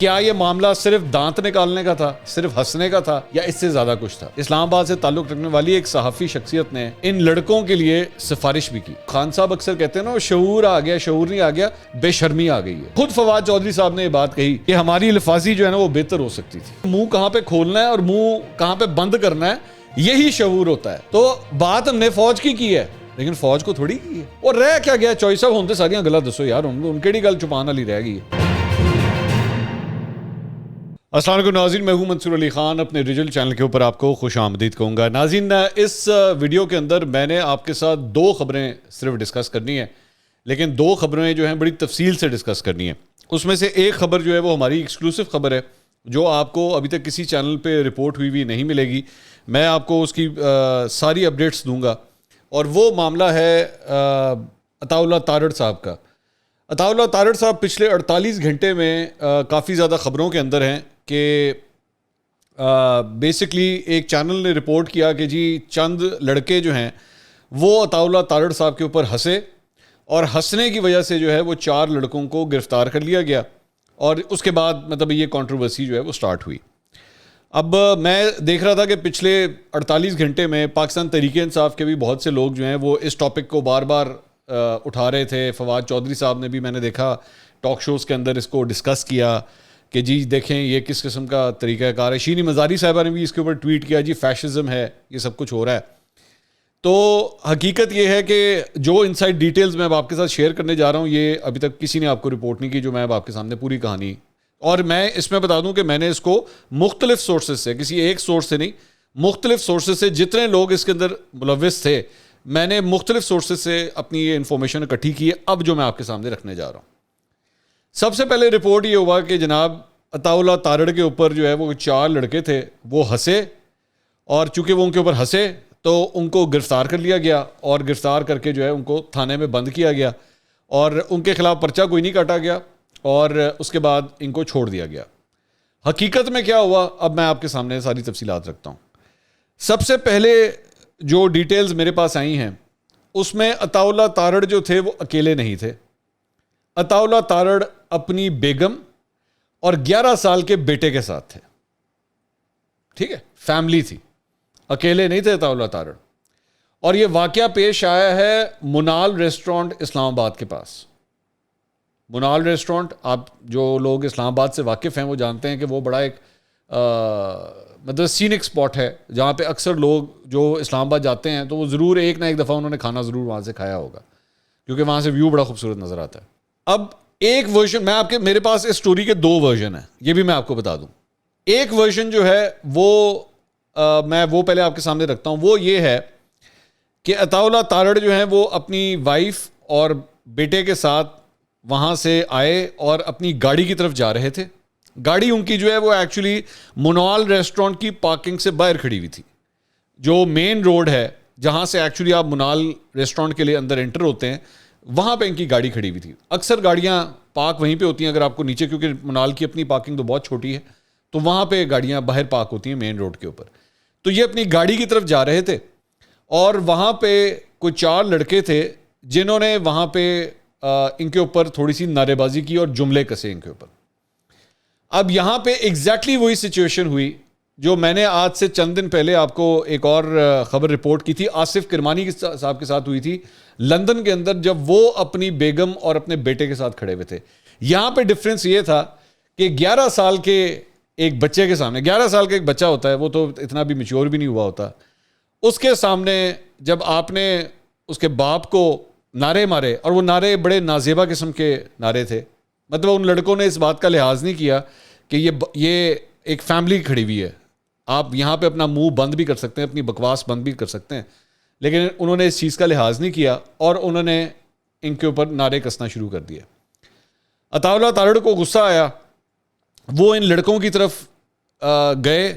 کیا یہ معاملہ صرف دانت نکالنے کا تھا، صرف ہنسنے کا تھا، یا اس سے زیادہ کچھ تھا؟ اسلام آباد سے تعلق رکھنے والی ایک صحافی شخصیت نے ان لڑکوں کے لیے سفارش بھی کی۔ خان صاحب اکثر کہتے ہیں نا، شعور آ گیا، شعور نہیں آ گیا، بے شرمی آ گئی ہے۔ خود فواد چودھری صاحب نے یہ بات کہی کہ ہماری الفاظی جو ہے نا وہ بہتر ہو سکتی تھی۔ منہ کہاں پہ کھولنا ہے اور منہ کہاں پہ بند کرنا ہے، یہی شعور ہوتا ہے۔ تو بات ہم نے فوج کی ہے، لیکن فوج کو تھوڑی کی ہے۔ اور رہ کیا گیا؟ چوئی صاحب ہوتے ساریاں گلا دسو یار، ان کیڑی گل چھپان والی رہ گئی ہے۔ السلام علیکم ناظرین، میں ہوں منصور علی خان، اپنے ریجل چینل کے اوپر آپ کو خوش آمدید کہوں گا۔ ناظرین، اس ویڈیو کے اندر میں نے آپ کے ساتھ دو خبریں صرف ڈسکس کرنی ہے، لیکن دو خبریں جو ہیں بڑی تفصیل سے ڈسکس کرنی ہے۔ اس میں سے ایک خبر جو ہے وہ ہماری ایکسکلوسیو خبر ہے، جو آپ کو ابھی تک کسی چینل پہ رپورٹ ہوئی نہیں ملے گی۔ میں آپ کو اس کی ساری اپڈیٹس دوں گا، اور وہ معاملہ ہے عطاء اللہ تارڑ صاحب کا۔ عطاء اللہ تارڑ صاحب پچھلے 48 گھنٹے میں کافی زیادہ خبروں کے اندر ہیں کہ بیسکلی ایک چینل نے رپورٹ کیا کہ جی چند لڑکے جو ہیں وہ عطاء اللہ تارڑ صاحب کے اوپر ہنسے، اور ہنسنے کی وجہ سے جو ہے وہ 4 لڑکوں کو گرفتار کر لیا گیا، اور اس کے بعد مطلب یہ کنٹروورسی جو ہے وہ سٹارٹ ہوئی۔ اب میں دیکھ رہا تھا کہ پچھلے 48 گھنٹے میں پاکستان تحریک انصاف کے بھی بہت سے لوگ جو ہیں وہ اس ٹاپک کو بار بار اٹھا رہے تھے۔ فواد چودھری صاحب نے بھی، میں نے دیکھا ٹاک شوز کے اندر اس کو ڈسکس کیا کہ جی دیکھیں یہ کس قسم کا طریقہ کار ہے۔ شینی مزاری صاحبہ نے بھی اس کے اوپر ٹویٹ کیا، جی فیشزم ہے، یہ سب کچھ ہو رہا ہے۔ تو حقیقت یہ ہے کہ جو انسائڈ ڈیٹیلز میں اب آپ کے ساتھ شیئر کرنے جا رہا ہوں، یہ ابھی تک کسی نے آپ کو رپورٹ نہیں کی، جو میں اب آپ کے سامنے پوری کہانی، اور میں اس میں بتا دوں کہ میں نے اس کو مختلف سورسز سے، کسی ایک سورس سے نہیں، مختلف سورسز سے، جتنے لوگ اس کے اندر ملوث تھے میں نے مختلف سورسز سے اپنی یہ انفارمیشن اکٹھی کی ہے، اب جو میں آپ کے سامنے رکھنے جا رہا ہوں۔ سب سے پہلے رپورٹ یہ ہوا کہ جناب عطاء اللہ تارڑ کے اوپر جو ہے وہ 4 لڑکے تھے، وہ ہنسے، اور چونکہ وہ ان کے اوپر ہنسے تو ان کو گرفتار کر لیا گیا، اور گرفتار کر کے جو ہے ان کو تھانے میں بند کیا گیا، اور ان کے خلاف پرچہ کوئی نہیں کاٹا گیا، اور اس کے بعد ان کو چھوڑ دیا گیا۔ حقیقت میں کیا ہوا، اب میں آپ کے سامنے ساری تفصیلات رکھتا ہوں۔ سب سے پہلے جو ڈیٹیلز میرے پاس آئی ہیں اس میں عطاء اللہ تارڑ جو تھے وہ اکیلے نہیں تھے۔ عطاء اللہ تارڑ اپنی بیگم اور 11 سال کے بیٹے کے ساتھ تھے، ٹھیک ہے، فیملی تھی، اکیلے نہیں تھے عطاء اللہ تارڑ۔ اور یہ واقعہ پیش آیا ہے منال ریسٹورانٹ اسلام آباد کے پاس۔ منال ریسٹورانٹ، آپ جو لوگ اسلام آباد سے واقف ہیں وہ جانتے ہیں کہ وہ بڑا ایک مطلب سینک اسپاٹ ہے، جہاں پہ اکثر لوگ جو اسلام آباد جاتے ہیں تو وہ ضرور ایک نہ ایک دفعہ انہوں نے کھانا ضرور وہاں سے کھایا ہوگا، کیونکہ وہاں سے ویو بڑا خوبصورت نظر آتا ہے۔ اب ایک ورژن میں آپ کے، میرے پاس اس سٹوری کے 2 ورژن ہیں، یہ بھی میں آپ کو بتا دوں۔ ایک ورژن جو ہے وہ میں وہ پہلے آپ کے سامنے رکھتا ہوں۔ وہ یہ ہے کہ عطاء اللہ تارڑ جو ہیں وہ اپنی وائف اور بیٹے کے ساتھ وہاں سے آئے اور اپنی گاڑی کی طرف جا رہے تھے۔ گاڑی ان کی جو ہے وہ ایکچولی منال ریسٹورانٹ کی پارکنگ سے باہر کھڑی ہوئی تھی، جو مین روڈ ہے جہاں سے ایکچولی آپ منال ریسٹورانٹ کے لیے اندر انٹر ہوتے ہیں، وہاں پہ ان کی گاڑی کھڑی ہوئی تھی۔ اکثر گاڑیاں پارک وہیں پہ ہوتی ہیں، اگر آپ کو نیچے، کیونکہ منال کی اپنی پارکنگ تو بہت چھوٹی ہے، تو وہاں پہ گاڑیاں باہر پارک ہوتی ہیں مین روڈ کے اوپر۔ تو یہ اپنی گاڑی کی طرف جا رہے تھے، اور وہاں پہ کوئی 4 لڑکے تھے جنہوں نے وہاں پہ ان کے اوپر تھوڑی سی نعرے بازی کی اور جملے کسے ان کے اوپر۔ اب یہاں پہ ایگزیکٹلی وہی سچویشن ہوئی جو میں نے آج سے چند دن پہلے آپ کو ایک اور خبر رپورٹ کی تھی، آصف کرمانی صاحب کے ساتھ ہوئی تھی لندن کے اندر، جب وہ اپنی بیگم اور اپنے بیٹے کے ساتھ کھڑے ہوئے تھے۔ یہاں پہ ڈفرینس یہ تھا کہ 11 سال کے ایک بچے کے سامنے، 11 سال کا ایک بچہ ہوتا ہے، وہ تو اتنا بھی میچور بھی نہیں ہوا ہوتا، اس کے سامنے جب آپ نے اس کے باپ کو نعرے مارے، اور وہ نعرے بڑے نازیبا قسم کے نعرے تھے، مطلب ان لڑکوں نے اس بات کا لحاظ نہیں کیا کہ یہ ایک فیملی کھڑی ہوئی ہے، آپ یہاں پہ اپنا منہ بند بھی کر سکتے ہیں، اپنی بکواس بند بھی کر سکتے ہیں، لیکن انہوں نے اس چیز کا لحاظ نہیں کیا، اور انہوں نے ان کے اوپر نعرے کسنا شروع کر دیا۔ عطاء اللہ تارڑ کو غصہ آیا، وہ ان لڑکوں کی طرف گئے،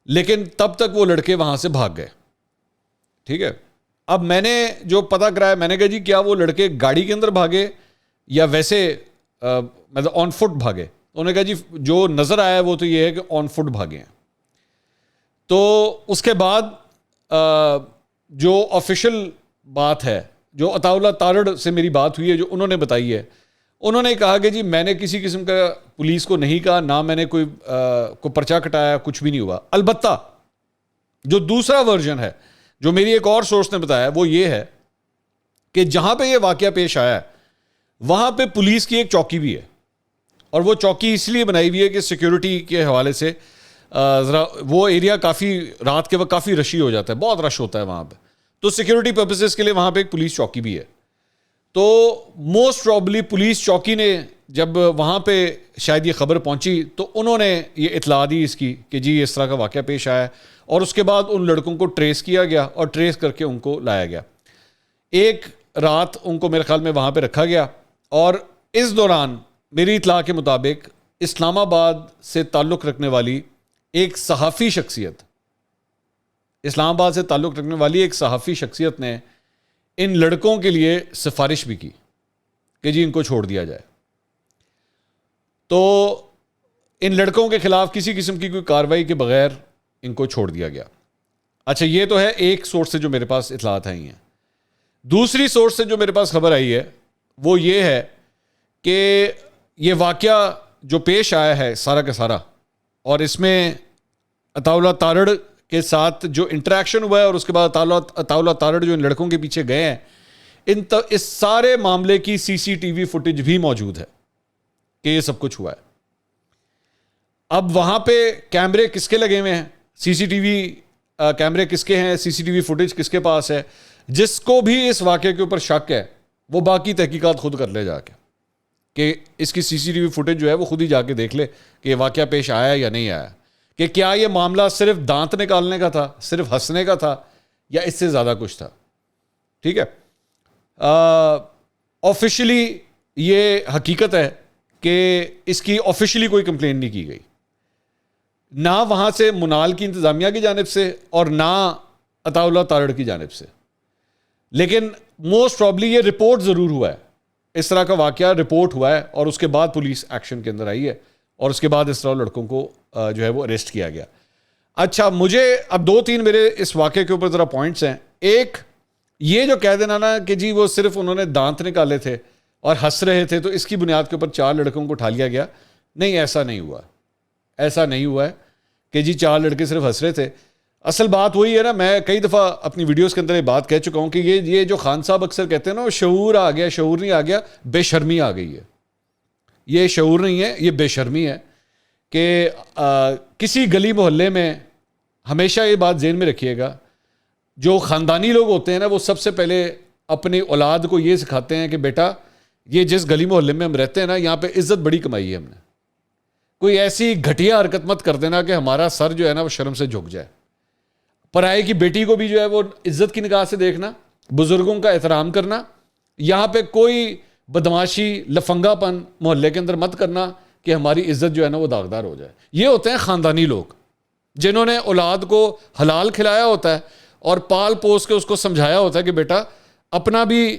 لیکن تب تک وہ لڑکے وہاں سے بھاگ گئے، ٹھیک ہے۔ اب میں نے جو پتہ کرایا، میں نے کہا جی کیا وہ لڑکے گاڑی کے اندر بھاگے یا ویسے مطلب آن فٹ بھاگے؟ انہوں نے کہا جی جو نظر آیا وہ تو یہ ہے کہ آن فٹ بھاگے ہیں۔ تو اس کے بعد جو آفیشل بات ہے، جو عطاء اللہ تارڑ سے میری بات ہوئی ہے، جو انہوں نے بتائی ہے، انہوں نے کہا کہ جی میں نے کسی قسم کا پولیس کو نہیں کہا، نہ میں نے کوئی پرچہ کٹایا، کچھ بھی نہیں ہوا. البتہ جو دوسرا ورژن ہے جو میری ایک اور سورس نے بتایا وہ یہ ہے کہ جہاں پہ یہ واقعہ پیش آیا ہے وہاں پہ پولیس کی ایک چوکی بھی ہے، اور وہ چوکی اس لیے بنائی ہوئی ہے کہ سیکیورٹی کے حوالے سے ذرا وہ ایریا کافی رات کے وقت کافی رشی ہو جاتا ہے، بہت رش ہوتا ہے وہاں پہ، تو سیکیورٹی پرپسز کے لیے وہاں پہ ایک پولیس چوکی بھی ہے. تو موسٹ پروبلی پولیس چوکی نے جب وہاں پہ شاید یہ خبر پہنچی تو انہوں نے یہ اطلاع دی اس کی کہ جی اس طرح کا واقعہ پیش آیا ہے، اور اس کے بعد ان لڑکوں کو ٹریس کیا گیا اور ٹریس کر کے ان کو لایا گیا. ایک رات ان کو میرے خیال میں وہاں پہ رکھا گیا، اور اس دوران میری اطلاع کے مطابق اسلام آباد سے تعلق رکھنے والی ایک صحافی شخصیت، اسلام آباد سے تعلق رکھنے والی ایک صحافی شخصیت نے ان لڑکوں کے لیے سفارش بھی کی کہ جی ان کو چھوڑ دیا جائے. تو ان لڑکوں کے خلاف کسی قسم کی کوئی کارروائی کے بغیر ان کو چھوڑ دیا گیا. اچھا، یہ تو ہے ایک سورس سے جو میرے پاس اطلاعات آئی ہیں. دوسری سورس سے جو میرے پاس خبر آئی ہے وہ یہ ہے کہ یہ واقعہ جو پیش آیا ہے سارا کا سارا، اور اس میں عطاء اللہ تارڑ کے ساتھ جو انٹریکشن ہوا ہے، اور اس کے بعد عطاء اللہ تارڑ جو ان لڑکوں کے پیچھے گئے ہیں، اس سارے معاملے کی سی سی ٹی وی فوٹیج بھی موجود ہے کہ یہ سب کچھ ہوا ہے. اب وہاں پہ کیمرے کس کے لگے ہوئے ہیں، سی سی ٹی وی کیمرے کس کے ہیں، سی سی ٹی وی فوٹیج کس کے پاس ہے، جس کو بھی اس واقعے کے اوپر شک ہے وہ باقی تحقیقات خود کر لے جا کے، کہ اس کی سی سی ٹی وی فوٹیج جو ہے وہ خود ہی جا کے دیکھ لے کہ یہ واقعہ پیش آیا یا نہیں آیا، کہ کیا یہ معاملہ صرف دانت نکالنے کا تھا، صرف ہنسنے کا تھا، یا اس سے زیادہ کچھ تھا. ٹھیک ہے، آفیشلی یہ حقیقت ہے کہ اس کی آفیشلی کوئی کمپلین نہیں کی گئی، نہ وہاں سے منال کی انتظامیہ کی جانب سے اور نہ عطاء اللہ تارڑ کی جانب سے. لیکن موسٹ پروبلی یہ رپورٹ ضرور ہوا ہے، اس طرح کا واقعہ رپورٹ ہوا ہے، اور اس کے بعد پولیس ایکشن کے اندر آئی ہے، اور اس کے بعد اس طرح لڑکوں کو جو ہے وہ اریسٹ کیا گیا. اچھا، مجھے اب 2-3 میرے اس واقعے کے اوپر ذرا پوائنٹس ہیں. ایک یہ جو کہہ دینا نا کہ جی وہ صرف انہوں نے دانت نکالے تھے اور ہنس رہے تھے تو اس کی بنیاد کے اوپر 4 لڑکوں کو اٹھا لیا گیا، نہیں، ایسا نہیں ہوا. ایسا نہیں ہوا ہے کہ جی 4 لڑکے صرف ہنس رہے تھے. اصل بات وہی ہے نا، میں کئی دفعہ اپنی ویڈیوز کے اندر یہ بات کہہ چکا ہوں کہ یہ جو خان صاحب اکثر کہتے ہیں نا، وہ شعور آ گیا، شعور نہیں آ گیا، بے شرمی آ گئی ہے. یہ شعور نہیں ہے، یہ بے شرمی ہے کہ کسی گلی محلے میں ہمیشہ یہ بات ذہن میں رکھیے گا، جو خاندانی لوگ ہوتے ہیں نا وہ سب سے پہلے اپنی اولاد کو یہ سکھاتے ہیں کہ بیٹا یہ جس گلی محلے میں ہم رہتے ہیں نا یہاں پہ عزت بڑی کمائی ہے ہم نے، کوئی ایسی گھٹیا حرکت مت کر دینا کہ ہمارا سر جو ہے نا وہ شرم سے جھک جائے. پرائے کی بیٹی کو بھی جو ہے وہ عزت کی نگاہ سے دیکھنا، بزرگوں کا احترام کرنا، یہاں پہ کوئی بدماشی لفنگا پن محلے کے اندر مت کرنا کہ ہماری عزت جو ہے نا وہ داغدار ہو جائے. یہ ہوتے ہیں خاندانی لوگ جنہوں نے اولاد کو حلال کھلایا ہوتا ہے اور پال پوس کے اس کو سمجھایا ہوتا ہے کہ بیٹا اپنا بھی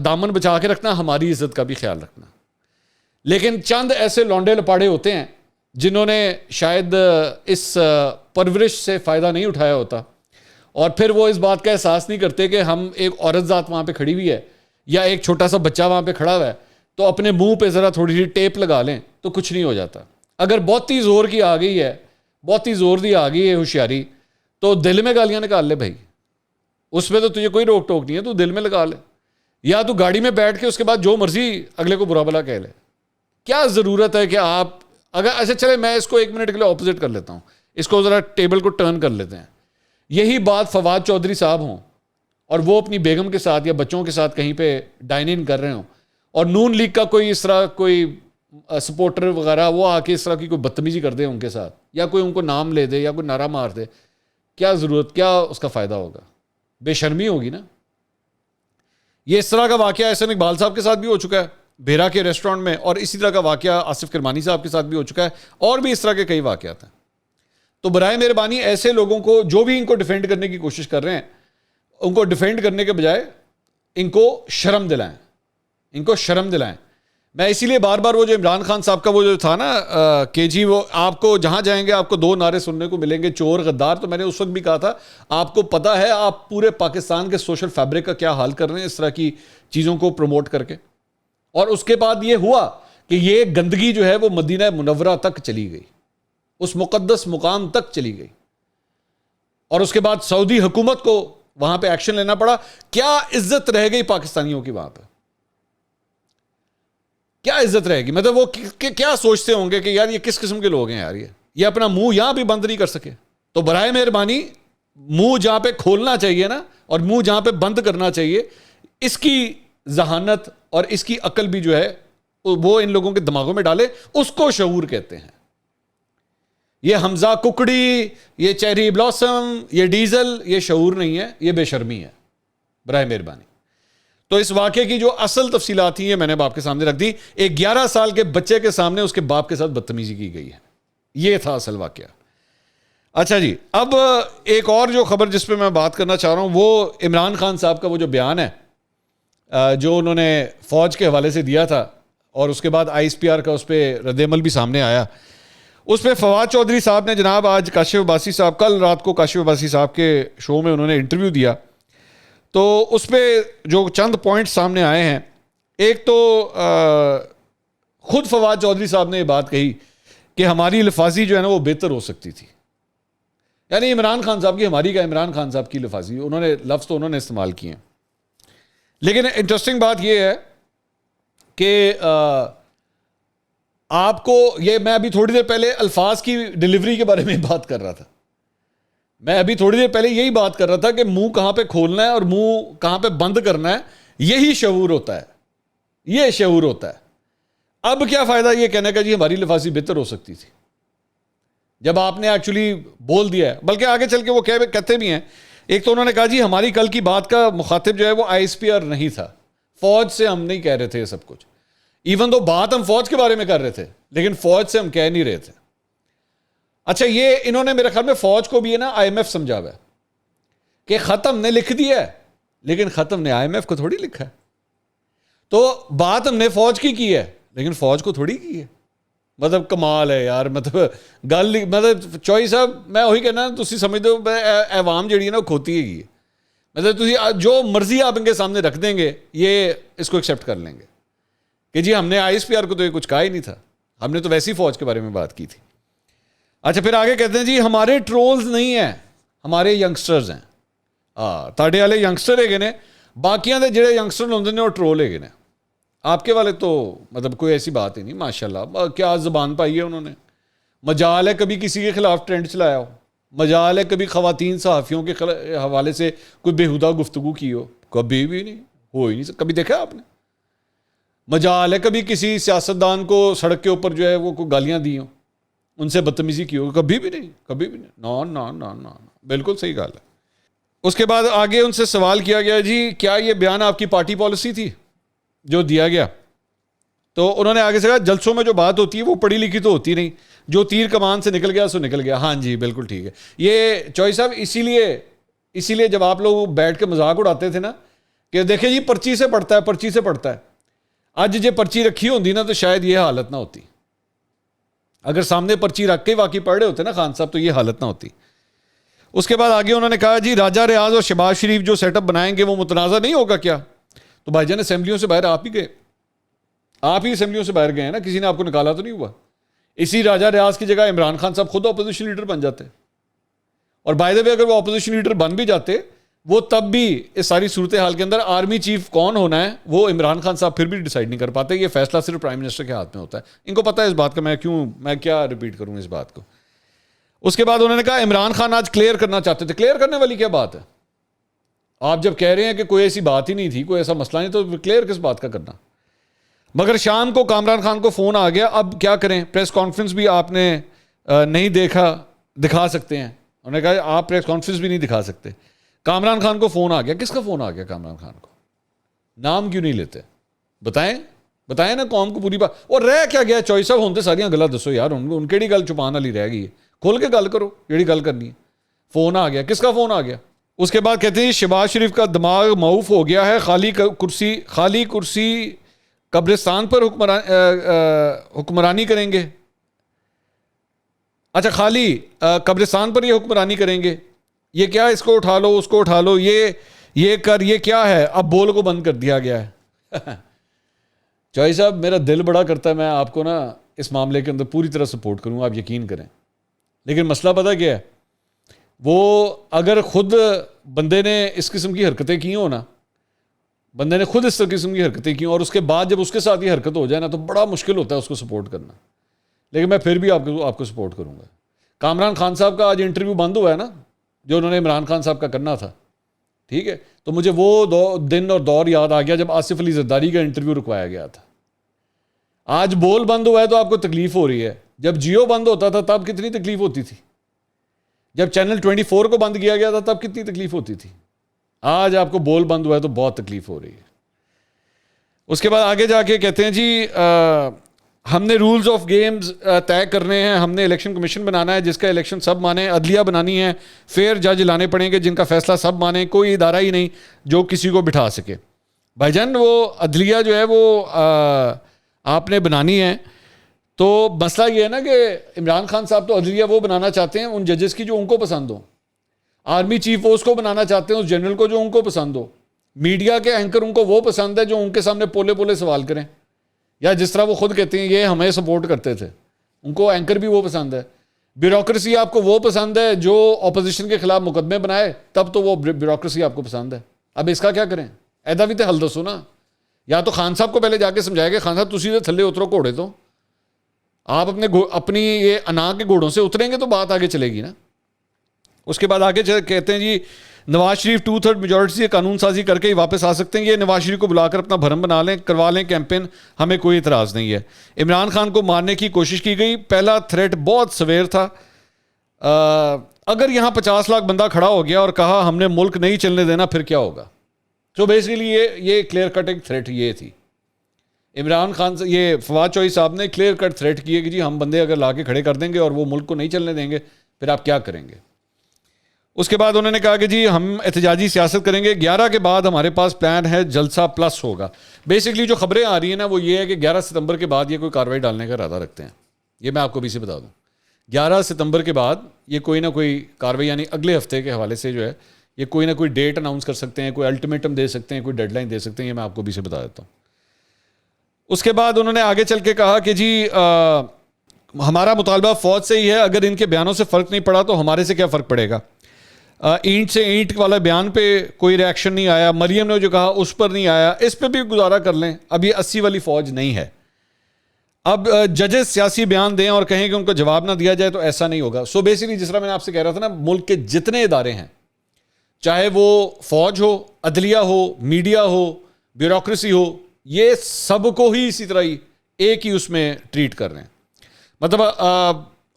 دامن بچا کے رکھنا، ہماری عزت کا بھی خیال رکھنا. لیکن چند ایسے لونڈے لپاڑے ہوتے ہیں جنہوں نے شاید اس پرورش سے فائدہ نہیں اٹھایا ہوتا، اور پھر وہ اس بات کا احساس نہیں کرتے کہ ہم ایک عورت ذات وہاں پہ کھڑی ہوئی ہے یا ایک چھوٹا سا بچہ وہاں پہ کھڑا ہوا ہے تو اپنے منہ پہ ذرا تھوڑی سی ٹیپ لگا لیں تو کچھ نہیں ہو جاتا. اگر بہت ہی زور کی آ گئی ہے، بہت ہی زور دی آ گئی ہے ہوشیاری، تو دل میں گالیاں نکال لے بھائی، اس میں تو تجھے کوئی روک ٹوک نہیں ہے، تو دل میں لگا لے، یا تو گاڑی میں بیٹھ کے اس کے بعد جو مرضی اگلے کو برا بلا کہہ لے. کیا ضرورت ہے کہ آپ اگر ایسے چلے، میں اس کو 1 منٹ کے لیے اپوزٹ کر لیتا ہوں، اس کو ذرا ٹیبل کو ٹرن کر لیتے ہیں. یہی بات فواد چودھری صاحب ہوں اور وہ اپنی بیگم کے ساتھ یا بچوں کے ساتھ کہیں پہ ڈائن ان کر رہے ہوں، اور نون لیگ کا کوئی اس طرح کوئی سپورٹر وغیرہ وہ آ کے اس طرح کی کوئی بدتمیزی کر دے ان کے ساتھ، یا کوئی ان کو نام لے دے یا کوئی نعرہ مار دے، کیا ضرورت، کیا اس کا فائدہ ہوگا؟ بے شرمی ہوگی نا. یہ اس طرح کا واقعہ احسن اقبال صاحب کے ساتھ بھی ہو چکا ہے بھیرا کے ریسٹورنٹ میں، اور اسی طرح کا واقعہ آصف کرمانی صاحب کے ساتھ بھی ہو چکا ہے، اور بھی اس طرح کے کئی واقعات ہیں. تو برائے مہربانی ایسے لوگوں کو جو بھی ان کو ڈیفینڈ کرنے کی کوشش کر رہے ہیں، ان کو ڈیفینڈ کرنے کے بجائے ان کو شرم دلائیں، ان کو شرم دلائیں. میں اسی لیے بار بار وہ جو عمران خان صاحب کا وہ جو تھا نا کہ جی وہ آپ کو جہاں جائیں گے آپ کو 2 نعرے سننے کو ملیں گے، چور غدار، تو میں نے اس وقت بھی کہا تھا آپ کو پتہ ہے آپ پورے پاکستان کے سوشل فیبرک کا کیا حال کر رہے ہیں اس طرح کی چیزوں کو پروموٹ کر کے. اور اس کے بعد یہ ہوا کہ یہ گندگی جو ہے وہ مدینہ منورہ تک چلی گئی, اس مقدس مقام تک چلی گئی, اور اس کے بعد سعودی حکومت کو وہاں پہ ایکشن لینا پڑا. کیا عزت رہ گئی پاکستانیوں کی وہاں پہ, کیا عزت رہے گی؟ مطلب وہ کیا سوچتے ہوں گے کہ یار یہ کس قسم کے لوگ ہیں یار, یہ اپنا منہ یہاں بھی بند نہیں کر سکے. تو برائے مہربانی منہ جہاں پہ کھولنا چاہیے نا, اور منہ جہاں پہ بند کرنا چاہیے, اس کی ذہانت اور اس کی عقل بھی جو ہے وہ ان لوگوں کے دماغوں میں ڈالے. اس کو شعور کہتے ہیں. یہ حمزہ ککڑی, یہ چیری بلاسم, یہ ڈیزل, یہ شعور نہیں ہے, یہ بے شرمی ہے برائے مہربانی. تو اس واقعے کی جو اصل تفصیلات تھیں یہ میں نے باپ کے سامنے رکھ دی. ایک 11 سال کے بچے کے سامنے اس کے باپ کے ساتھ بدتمیزی کی گئی ہے. یہ تھا اصل واقعہ. اچھا جی, اب ایک اور جو خبر جس پہ میں بات کرنا چاہ رہا ہوں وہ عمران خان صاحب کا وہ جو بیان ہے جو انہوں نے فوج کے حوالے سے دیا تھا, اور اس کے بعد آئی ایس پی آر کا اس پہ رد عمل بھی سامنے آیا. اس پہ فواد چودھری صاحب نے جناب آج کاشف عباسی صاحب, کل رات کو کاشف عباسی صاحب کے شو میں انہوں نے انٹرویو دیا. تو اس پہ جو چند پوائنٹس سامنے آئے ہیں, ایک تو خود فواد چودھری صاحب نے یہ بات کہی کہ ہماری لفاظی جو ہے نا وہ بہتر ہو سکتی تھی. یعنی عمران خان صاحب کی, ہماری کا عمران خان صاحب کی لفاظی, انہوں نے لفظ تو انہوں نے استعمال کیے ہیں. لیکن انٹرسٹنگ بات یہ ہے کہ آپ کو یہ, میں ابھی تھوڑی دیر پہلے الفاظ کی ڈیلیوری کے بارے میں بات کر رہا تھا. میں ابھی تھوڑی دیر پہلے یہی بات کر رہا تھا کہ منہ کہاں پہ کھولنا ہے اور منہ کہاں پہ بند کرنا ہے, یہی شعور ہوتا ہے, یہ شعور ہوتا ہے. اب کیا فائدہ یہ کہنے کا جی ہماری لفاظی بہتر ہو سکتی تھی, جب آپ نے ایکچولی بول دیا ہے. بلکہ آگے چل کے وہ کہتے بھی ہیں, ایک تو انہوں نے کہا جی ہماری کل کی بات کا مخاطب جو ہے وہ آئی ایس پی آر نہیں تھا, فوج سے ہم نہیں کہہ رہے تھے یہ سب کچھ. ایون تو بات ہم فوج کے بارے میں کر رہے تھے لیکن فوج سے ہم کہہ نہیں رہے تھے. اچھا, یہ انہوں نے میرے خیال میں فوج کو بھی ہے نا آئی ایم ایف سمجھا ہوا ہے کہ خط ہم نے لکھ دیا ہے لیکن خط ہم نے آئی ایم ایف کو تھوڑی لکھا ہے. تو بات ہم نے فوج کی ہے لیکن فوج کو تھوڑی کی ہے. مطلب کمال ہے یار, مطلب گل, مطلب چوئی صاحب میں وہی کہنا, تسی سمجھ دو عوام جڑی ہے نا وہ کھوتی ہے. مطلب تسی جو مرضی آپ ان کے سامنے رکھ دیں گے یہ اس کو ایکسیپٹ کر لیں گے کہ جی ہم نے آئی ایس پی آر کو تو یہ کچھ کہا ہی نہیں تھا, ہم نے تو ویسی فوج کے بارے میں بات کی تھی. اچھا, پھر آگے کہتے ہیں جی ہمارے ٹرولز نہیں ہیں, ہمارے ینگسٹرز ہیں. تاڑے والے ینگسٹر ہے نے, باقیاں دے جڑے ینگسٹر ہوندے نے وہ ٹرول ہے نے. آپ کے والے تو مطلب کوئی ایسی بات ہی نہیں, ماشاءاللہ کیا زبان پائی ہے انہوں نے. مجال ہے کبھی کسی کے خلاف ٹرینڈ چلایا ہو, مجال ہے کبھی خواتین صحافیوں کے حوالے سے کوئی بےہودہ گفتگو کی ہو, کبھی بھی نہیں, ہو ہی نہیں, کبھی دیکھا آپ نے. مجال ہے کبھی کسی سیاستدان کو سڑک کے اوپر جو ہے وہ کوئی گالیاں دی ہوں, ان سے بدتمیزی کی ہو, کبھی بھی نہیں, کبھی بھی نہیں. نا, بالکل صحیح گال ہے. اس کے بعد آگے ان سے سوال کیا گیا جی کیا یہ بیان آپ کی پارٹی پالیسی تھی جو دیا گیا؟ تو انہوں نے آگے سے کہا جلسوں میں جو بات ہوتی ہے وہ پڑھی لکھی تو ہوتی نہیں, جو تیر کمان سے نکل گیا سو نکل گیا. ہاں جی بالکل ٹھیک ہے. یہ چوئی صاحب اسی لیے جب آپ لوگ بیٹھ کے مذاق اڑاتے تھے نا کہ دیکھیں جی پرچی سے پڑھتا ہے, اج جے پرچی رکھی ہوندی نا تو شاید یہ حالت نہ ہوتی. اگر سامنے پرچی رکھ کے واقعی پڑھ رہے ہوتے نا خان صاحب تو یہ حالت نہ ہوتی. اس کے بعد آگے انہوں نے کہا جی راجہ ریاض اور شہباز شریف جو سیٹ اپ بنائیں گے وہ متنازع نہیں ہوگا کیا؟ تو بھائی جان اسمبلیوں سے باہر آپ ہی اسمبلیوں سے باہر گئے ہیں نا, کسی نے آپ کو نکالا تو نہیں ہوا. اسی راجہ ریاض کی جگہ عمران خان صاحب خود اپوزیشن لیڈر بن جاتے, اور بائی دا وے اگر وہ اپوزیشن لیڈر بن بھی جاتے وہ تب بھی اس ساری صورتحال کے اندر آرمی چیف کون ہونا ہے وہ عمران خان صاحب پھر بھی ڈیسائیڈ نہیں کر پاتے. یہ فیصلہ صرف پرائم منسٹر کے ہاتھ میں ہوتا ہے. ان کو پتہ ہے اس بات کا, میں کیا ریپیٹ کروں اس بات کو. اس کے بعد انہوں نے کہا عمران خان آج کلیئر کرنا چاہتے تھے. کلیئر کرنے والی کیا بات ہے؟ آپ جب کہہ رہے ہیں کہ کوئی ایسی بات ہی نہیں تھی, کوئی ایسا مسئلہ نہیں, تو کلیئر کس بات کا کرنا؟ مگر شام کو کامران خان کو فون آ گیا, اب کیا کریں؟ پریس کانفرنس بھی آپ نے نہیں دکھا سکتے ہیں. انہوں نے کہا آپ پریس کانفرنس بھی نہیں دکھا سکتے. کامران خان کو فون آ گیا. کس کا فون آ گیا کامران خان کو؟ نام کیوں نہیں لیتے؟ بتائیں نا قوم کو پوری بات. اور رہ کیا گیا چوئی صاحب ہوندے ساریاں گلا دسو یار, ان کیڑی گل چھپان والی رہ گئی ہے, کھول کے گل کرو جیڑی گل کرنی ہے. فون آ گیا, کس کا فون آ گیا؟ اس کے بعد کہتے ہیں شہباز شریف کا دماغ معوف ہو گیا ہے, خالی کرسی قبرستان پر حکمرانی کریں گے. اچھا, خالی قبرستان پر یہ حکمرانی کریں گے, یہ کیا اس کو اٹھا لو اس کو اٹھا لو, یہ کیا ہے؟ اب بول کو بند کر دیا گیا ہے. چوہی صاحب میرا دل بڑا کرتا ہے میں آپ کو نا اس معاملے کے اندر پوری طرح سپورٹ کروں، آپ یقین کریں، لیکن مسئلہ پتہ کیا ہے، وہ اگر خود بندے نے اس قسم کی حرکتیں کی ہوں نا، بندے نے خود اس قسم کی حرکتیں کی اور اس کے بعد جب اس کے ساتھ یہ حرکت ہو جائے نا تو بڑا مشکل ہوتا ہے اس کو سپورٹ کرنا، لیکن میں پھر بھی آپ کو سپورٹ کروں گا۔ کامران خان صاحب کا آج انٹرویو بند ہوا ہے نا، جو انہوں نے عمران خان صاحب کا کرنا تھا، ٹھیک ہے، تو مجھے وہ دن اور دور یاد آ گیا جب آصف علی زرداری کا انٹرویو رکوایا گیا تھا۔ آج بول بند ہوا ہے تو آپ کو تکلیف ہو رہی ہے، جب جیو بند ہوتا تھا تب کتنی تکلیف ہوتی تھی، جب چینل 24 کو بند کیا گیا تھا تب کتنی تکلیف ہوتی تھی، آج آپ کو بول بند ہوا ہے تو بہت تکلیف ہو رہی ہے۔ اس کے بعد آگے جا کے کہتے ہیں جی ہم نے رولز آف گیمز طے کرنے ہیں، ہم نے الیکشن کمیشن بنانا ہے جس کا الیکشن سب مانیں، عدلیہ بنانی ہے، فیئر جج لانے پڑیں گے جن کا فیصلہ سب مانیں، کوئی ادارہ ہی نہیں جو کسی کو بٹھا سکے۔ بھائی جان وہ عدلیہ جو ہے وہ آپ نے بنانی ہے، تو مسئلہ یہ ہے نا کہ عمران خان صاحب تو عدلیہ وہ بنانا چاہتے ہیں ان ججز کی جو ان کو پسند ہو، آرمی چیف اس کو بنانا چاہتے ہیں اس جنرل کو جو ان کو پسند ہو، میڈیا کے اینکر ان کو وہ پسند ہے جو ان کے سامنے پولے پولے سوال کریں، یا جس طرح وہ خود کہتے ہیں یہ ہمیں سپورٹ کرتے تھے، ان کو اینکر بھی وہ پسند ہے۔ بیوروکریسی آپ کو وہ پسند ہے جو اپوزیشن کے خلاف مقدمے بنائے، تب تو وہ بیوروکریسی آپ کو پسند ہے۔ اب اس کا کیا کریں؟ ایدا بھی تو حل دسو نا، یا تو خان صاحب کو پہلے جا کے سمجھائے کہ خان صاحب تسی تو تھلے اترو گھوڑے تو، آپ اپنی یہ انا کے گھوڑوں سے اتریں گے تو بات آگے چلے گی نا۔ اس کے بعد آگے کہتے ہیں جی نواز شریف 2/3 میجورٹی سے قانون سازی کر کے ہی واپس آ سکتے ہیں، یہ نواز شریف کو بلا کر اپنا بھرم بنا لیں، کروا لیں کیمپین، ہمیں کوئی اعتراض نہیں ہے۔ عمران خان کو مارنے کی کوشش کی گئی، پہلا تھریٹ بہت سویر تھا، اگر یہاں 50 لاکھ بندہ کھڑا ہو گیا اور کہا ہم نے ملک نہیں چلنے دینا پھر کیا ہوگا؟ تو بیسیکلی یہ کلیئر کٹ ایک تھریٹ یہ تھی عمران خان سے، یہ فواد چوہی صاحب نے کلیئر کٹ تھریٹ کیے کہ جی ہم بندے اگر لا کے کھڑے کر دیں گے اور وہ ملک کو نہیں چلنے دیں گے پھر آپ کیا کریں گے۔ اس کے بعد انہوں نے کہا کہ جی ہم احتجاجی سیاست کریں گے، 11 کے بعد ہمارے پاس پلان ہے، جلسہ پلس ہوگا۔ بیسکلی جو خبریں آ رہی ہیں نا وہ یہ ہے کہ 11 ستمبر کے بعد یہ کوئی کارروائی ڈالنے کا ارادہ رکھتے ہیں، یہ میں آپ کو بھی سے بتا دوں، 11 ستمبر کے بعد یہ کوئی نہ کوئی کارروائی، یعنی اگلے ہفتے کے حوالے سے جو ہے یہ کوئی نہ کوئی ڈیٹ اناؤنس کر سکتے ہیں، کوئی الٹیمیٹم دے سکتے ہیں، کوئی ڈیڈ لائن دے سکتے ہیں، یہ میں آپ کو بھی سے بتا دیتا ہوں۔ اس کے بعد انہوں نے آگے چل کے کہا کہ جی ہمارا مطالبہ فوج سے ہی ہے، اگر ان کے بیانوں سے فرق نہیں پڑا تو ہمارے سے کیا فرق پڑے گا۔ اینٹ سے اینٹ والا بیان پہ کوئی ریاکشن نہیں آیا، مریم نے جو کہا اس پر نہیں آیا، اس پہ بھی گزارا کر لیں، اب یہ 80 والی فوج نہیں ہے۔ اب ججز سیاسی بیان دیں اور کہیں کہ ان کو جواب نہ دیا جائے تو ایسا نہیں ہوگا۔ سو بیسیکلی جس طرح میں نے آپ سے کہہ رہا تھا نا، ملک کے جتنے ادارے ہیں، چاہے وہ فوج ہو، عدلیہ ہو، میڈیا ہو، بیوروکریسی ہو، یہ سب کو ہی اسی طرح ہی ایک ہی اس میں ٹریٹ کر رہے ہیں۔ مطلب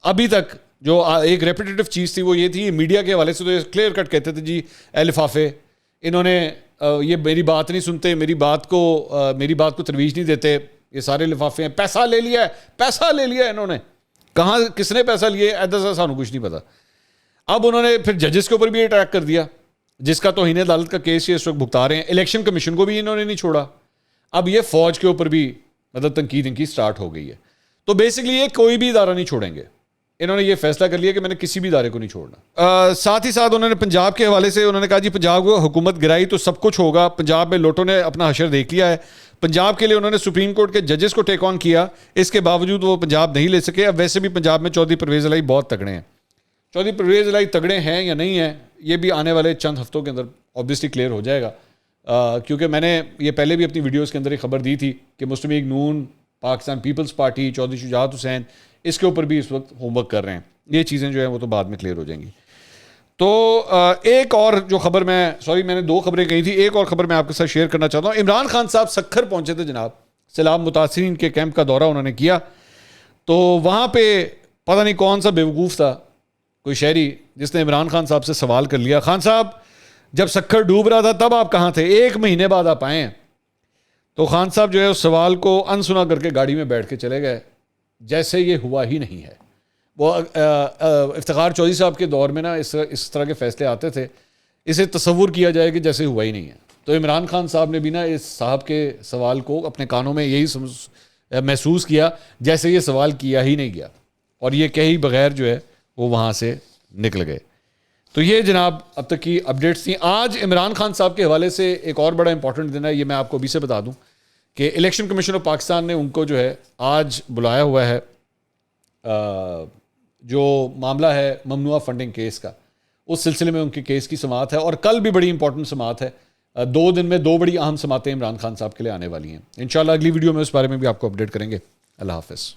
ابھی تک جو ایک ریپیٹیٹو چیز تھی وہ یہ تھی، میڈیا کے حوالے سے تو یہ کلیئر کٹ کہتے تھے جی اے لفافے، انہوں نے یہ میری بات نہیں سنتے، میری بات کو ترویج نہیں دیتے، یہ سارے لفافے ہیں، پیسہ لے لیا انہوں نے، کہاں کس نے پیسہ لیا ایسا سانو کچھ نہیں پتا۔ اب انہوں نے پھر ججز کے اوپر بھی اٹیک کر دیا، جس کا توہین عدالت کا کیس یہ اس وقت بھگتا رہے ہیں، الیکشن کمیشن کو بھی انہوں نے نہیں چھوڑا، اب یہ فوج کے اوپر بھی مطلب تنقید ان کی سٹارٹ ہو گئی ہے۔ تو بیسکلی یہ کوئی بھی ادارہ نہیں چھوڑیں گے، انہوں نے یہ فیصلہ کر لیا کہ میں نے کسی بھی ادارے کو نہیں چھوڑنا۔ ساتھ ہی ساتھ انہوں نے پنجاب کے حوالے سے انہوں نے کہا جی پنجاب کو حکومت گرائی تو سب کچھ ہوگا، پنجاب میں لوٹوں نے اپنا حشر دیکھ لیا ہے۔ پنجاب کے لیے انہوں نے سپریم کورٹ کے ججز کو ٹیک آن کیا، اس کے باوجود وہ پنجاب نہیں لے سکے۔ اب ویسے بھی پنجاب میں چودھری پرویز الہی بہت تگڑے ہیں، چودھری پرویز الہی تگڑے ہیں یا نہیں ہیں یہ بھی آنے والے چند ہفتوں کے اندر آبویسلی کلیئر ہو جائے گا، کیونکہ میں نے یہ پہلے بھی اپنی ویڈیوز کے اندر ایک خبر دی تھی کہ مسلم لیگ نون، پاکستان پیپلز پارٹی، چودھری شجاعت حسین اس کے اوپر بھی اس وقت ہوم ورک کر رہے ہیں، یہ چیزیں جو ہیں وہ تو بعد میں کلیئر ہو جائیں گی۔ تو ایک اور جو خبر میں نے 2 خبریں کہی تھی، ایک اور خبر میں آپ کے ساتھ شیئر کرنا چاہتا ہوں۔ عمران خان صاحب سکھر پہنچے تھے جناب، سیلاب متاثرین کے کیمپ کا دورہ انہوں نے کیا، تو وہاں پہ پتہ نہیں کون سا بیوقوف تھا کوئی شہری جس نے عمران خان صاحب سے سوال کر لیا، خان صاحب جب سکھر ڈوب رہا تھا تب آپ کہاں تھے؟ 1 مہینے بعد آپ آئے ہیں۔ تو خان صاحب جو ہے اس سوال کو انسنا کر کے گاڑی میں بیٹھ کے چلے گئے جیسے یہ ہوا ہی نہیں ہے۔ وہ افتخار چودھری صاحب کے دور میں نا اس طرح کے فیصلے آتے تھے، اسے تصور کیا جائے کہ جیسے ہوا ہی نہیں ہے۔ تو عمران خان صاحب نے بھی نا اس صاحب کے سوال کو اپنے کانوں میں یہی محسوس کیا جیسے یہ سوال کیا ہی نہیں گیا، اور یہ کہیں بغیر جو ہے وہ وہاں سے نکل گئے۔ تو یہ جناب اب تک کی اپڈیٹس تھیں۔ آج عمران خان صاحب کے حوالے سے ایک اور بڑا امپورٹنٹ دن ہے، یہ میں آپ کو ابھی سے بتا دوں کہ الیکشن کمیشن آف پاکستان نے ان کو جو ہے آج بلایا ہوا ہے جو معاملہ ہے ممنوعہ فنڈنگ کیس کا، اس سلسلے میں ان کے کیس کی سماعت ہے، اور کل بھی بڑی امپورٹنٹ سماعت ہے. 2 دن میں 2 بڑی اہم سماعتیں عمران خان صاحب کے لیے آنے والی ہیں. انشاءاللہ اگلی ویڈیو میں اس بارے میں بھی آپ کو اپڈیٹ کریں گے. اللہ حافظ.